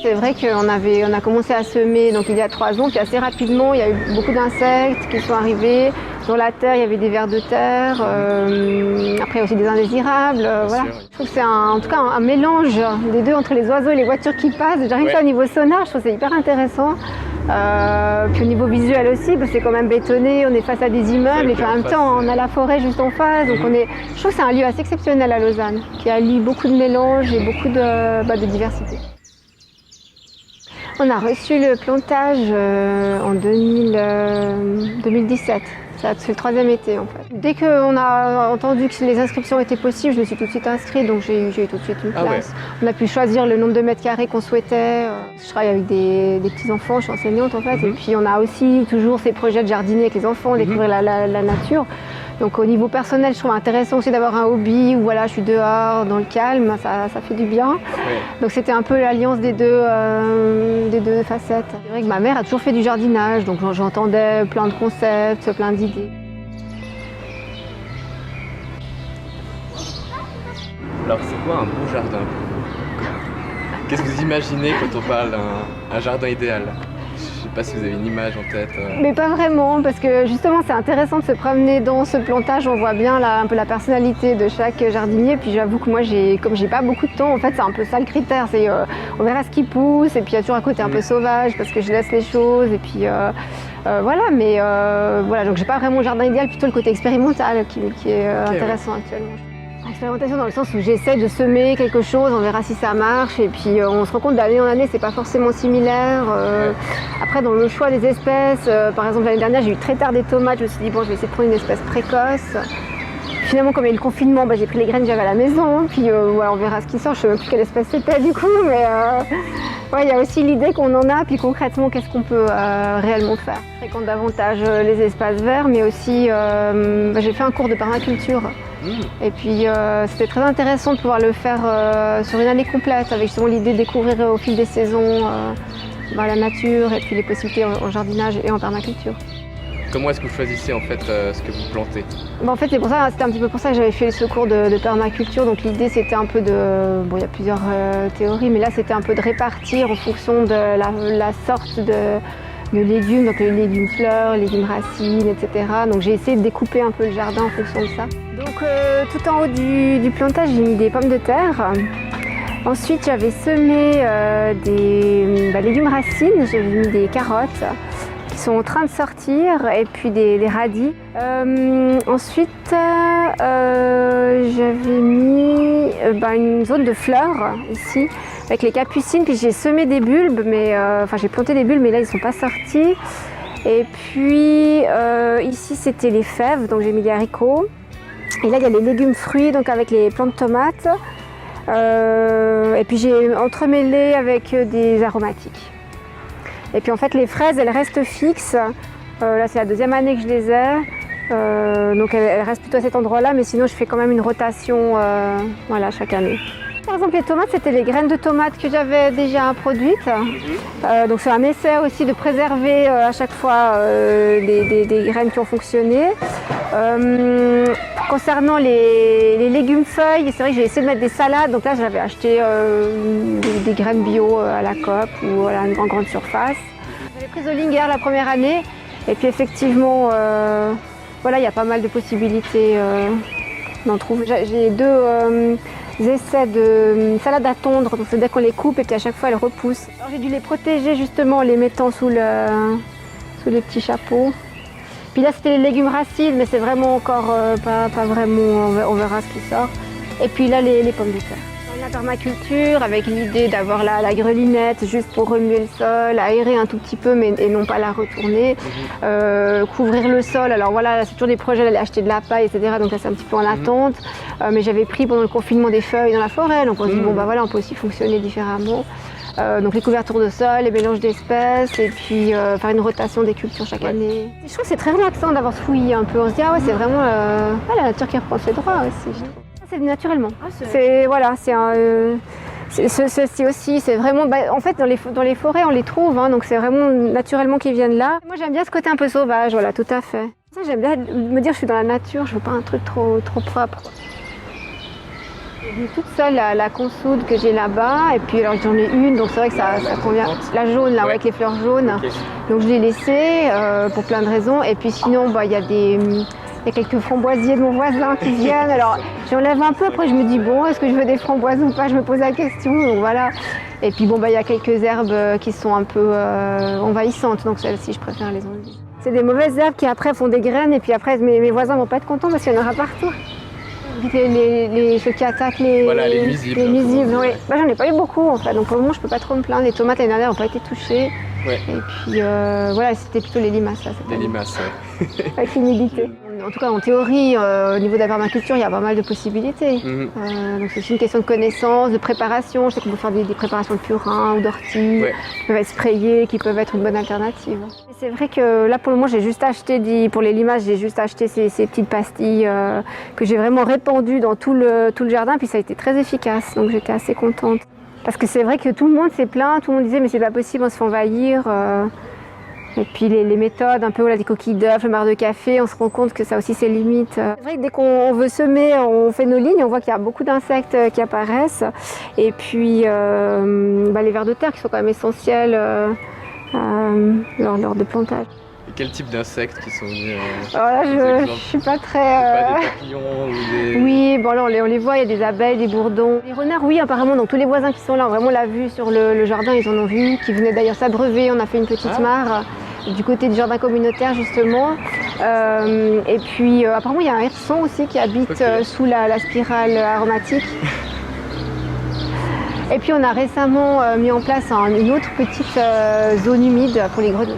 c'est vrai on a commencé à semer donc, il y a 3 ans, puis assez rapidement, il y a eu beaucoup d'insectes qui sont arrivés. Dans la terre, il y avait des vers de terre, après il y a aussi des indésirables. Voilà. Je trouve que c'est en tout cas un mélange des deux entre les oiseaux et les voitures qui passent. Déjà rien que ça au niveau sonore, je trouve que c'est hyper intéressant. Puis au niveau visuel aussi, parce que c'est quand même bétonné, on est face à des immeubles et puis en même temps on a la forêt juste en face. Donc je trouve que c'est un lieu assez exceptionnel à Lausanne, qui allie beaucoup de mélanges et beaucoup de diversité. On a reçu le plantage en 2017. C'est le 3e été en fait. Dès qu'on a entendu que les inscriptions étaient possibles, je me suis tout de suite inscrite, donc j'ai eu tout de suite une place. Ouais. On a pu choisir le nombre de mètres carrés qu'on souhaitait. Je travaille avec des petits-enfants, je suis enseignante en fait. Et puis on a aussi toujours ces projets de jardiner avec les enfants, découvrir la nature. Donc au niveau personnel, je trouve intéressant aussi d'avoir un hobby où voilà, je suis dehors, dans le calme, ça fait du bien. Ouais. Donc c'était un peu l'alliance des deux facettes. C'est vrai que ma mère a toujours fait du jardinage, donc j'entendais plein de concepts, plein d'idées. Alors c'est quoi un beau jardin pour vous? Qu'est-ce que vous imaginez quand on parle d'un jardin idéal? Je sais pas si vous avez une image en tête. Mais pas vraiment, parce que justement c'est intéressant de se promener dans ce plantage, on voit bien un peu la personnalité de chaque jardinier. Puis j'avoue que moi, comme j'ai pas beaucoup de temps, en fait c'est un peu ça le critère, c'est on verra ce qui pousse, et puis il y a toujours un côté un peu sauvage, parce que je laisse les choses, et puis voilà, mais voilà, donc j'ai pas vraiment le jardin idéal, plutôt le côté expérimental qui est intéressant actuellement. Expérimentation dans le sens où j'essaie de semer quelque chose, on verra si ça marche et puis on se rend compte d'année en année c'est pas forcément similaire. Après dans le choix des espèces, par exemple l'année dernière j'ai eu très tard des tomates, je me suis dit bon je vais essayer de prendre une espèce précoce. Finalement comme il y a eu le confinement, j'ai pris les graines que j'avais à la maison, puis ouais, on verra ce qui sort, je sais même plus quelle espèce c'était du coup, mais ouais, il y a aussi l'idée qu'on en a, puis concrètement qu'est-ce qu'on peut réellement faire. Je fréquente davantage les espaces verts, mais aussi j'ai fait un cours de permaculture. Et puis c'était très intéressant de pouvoir le faire sur une année complète, avec justement l'idée de découvrir au fil des saisons la nature et puis les possibilités en jardinage et en permaculture. Comment est-ce que vous choisissez en fait ce que vous plantez? En fait c'était un petit peu pour ça que j'avais fait ce cours de permaculture. Donc l'idée c'était un peu il y a plusieurs théories, mais là c'était un peu de répartir en fonction de la sorte de légumes, donc les légumes fleurs, les légumes racines, etc. Donc j'ai essayé de découper un peu le jardin en fonction de ça. Donc tout en haut du plantage, j'ai mis des pommes de terre. Ensuite j'avais semé des légumes racines, j'ai mis des carottes qui sont en train de sortir et puis des radis. Ensuite j'avais mis une zone de fleurs ici avec les capucines, puis j'ai semé des bulbes, j'ai planté des bulbes mais là ils ne sont pas sortis. Et puis ici c'était les fèves, donc j'ai mis des haricots. Et là il y a les légumes fruits, donc avec les plants de tomates. Et puis j'ai entremêlé avec des aromatiques. Et puis en fait les fraises elles restent fixes. Là c'est la 2e année que je les ai. Donc elles restent plutôt à cet endroit-là, mais sinon je fais quand même une rotation chaque année. Par exemple les tomates, c'était les graines de tomates que j'avais déjà produites. Donc c'est un essai aussi de préserver à chaque fois des graines qui ont fonctionné. Concernant les légumes feuilles, c'est vrai que j'ai essayé de mettre des salades. Donc là j'avais acheté des graines bio à la Coop ou en grande surface. J'avais pris Zollinger la première année et puis effectivement il y a pas mal de possibilités d'en trouver. J'ai 2 essais de salade à tondre, donc c'est-à-dire qu'on les coupe et puis à chaque fois elles repoussent. Alors j'ai dû les protéger justement en les mettant sous les petits chapeaux. Puis là c'était les légumes racines, mais c'est vraiment encore pas vraiment, on verra ce qui sort. Et puis là les pommes de terre. La permaculture avec l'idée d'avoir la grelinette juste pour remuer le sol, aérer un tout petit peu et non pas la retourner, couvrir le sol. Alors voilà, c'est toujours des projets d'aller acheter de la paille, etc. Donc là c'est un petit peu en attente. Mais j'avais pris pendant le confinement des feuilles dans la forêt, donc on se dit on peut aussi fonctionner différemment. Donc les couvertures de sol, les mélanges d'espèces et puis faire une rotation des cultures chaque année. Je trouve que c'est très relaxant d'avoir ce fouillis un peu. On se dit c'est vraiment la nature qui reprend ses droits aussi. C'est naturellement. C'est aussi, c'est vraiment, en fait dans les forêts on les trouve, donc c'est vraiment naturellement qu'ils viennent là. Moi j'aime bien ce côté un peu sauvage, voilà, tout à fait. Ça, j'aime bien me dire je suis dans la nature, je veux pas un truc trop propre. J'ai toute seule la consoude que j'ai là-bas, et puis alors j'en ai une, donc c'est vrai que ça convient. La jaune, là, ouais, avec les fleurs jaunes. Okay. Donc je l'ai laissée pour plein de raisons. Et puis sinon, il y a quelques framboisiers de mon voisin qui viennent. Alors j'enlève un peu, après je me dis, bon, est-ce que je veux des framboises ou pas? Je me pose la question, donc voilà. Et puis bon, il y a quelques herbes qui sont un peu envahissantes, donc celles-ci, je préfère les enlever. C'est des mauvaises herbes qui après font des graines, et puis après mes voisins vont pas être contents parce qu'il y en aura partout. Ceux qui attaquent les nuisibles. Les nuisibles, oui. J'en ai pas eu beaucoup en fait, donc pour le moment je peux pas trop me plaindre. Les tomates l'année dernière n'ont pas été touchées. Ouais. Et puis voilà, c'était plutôt les limaces là. Les limaces, ouais. Avec l'humidité. En tout cas, en théorie, au niveau de la permaculture, il y a pas mal de possibilités. Donc c'est aussi une question de connaissance, de préparation. Je sais qu'on peut faire des préparations de purin ou d'ortie, qui peuvent être sprayées, qui peuvent être une bonne alternative. C'est vrai que là, pour le moment, j'ai juste acheté, pour les limaces, j'ai juste acheté ces petites pastilles que j'ai vraiment répandues dans tout le jardin, puis ça a été très efficace, donc j'étais assez contente. Parce que c'est vrai que tout le monde s'est plaint, tout le monde disait mais c'est pas possible, on se fait envahir. Et puis les méthodes, un peu des coquilles d'œufs, le marc de café, on se rend compte que ça aussi c'est limite. C'est vrai que dès qu'on veut semer, on fait nos lignes, on voit qu'il y a beaucoup d'insectes qui apparaissent. Et puis les vers de terre qui sont quand même essentiels lors de plantage. Et quel type d'insectes qui sont venus là, je suis pas très... Pas des papillons ou des... Oui, bon là on les voit, il y a des abeilles, des bourdons. Les renards, oui, apparemment, donc tous les voisins qui sont là ont vraiment la vue sur le jardin, ils en ont vu, qui venaient d'ailleurs s'abreuver, on a fait une petite mare du côté du jardin communautaire justement. Et puis apparemment il y a un hérisson aussi qui habite sous la spirale aromatique. Et puis on a récemment mis en place une autre petite zone humide pour les grenouilles.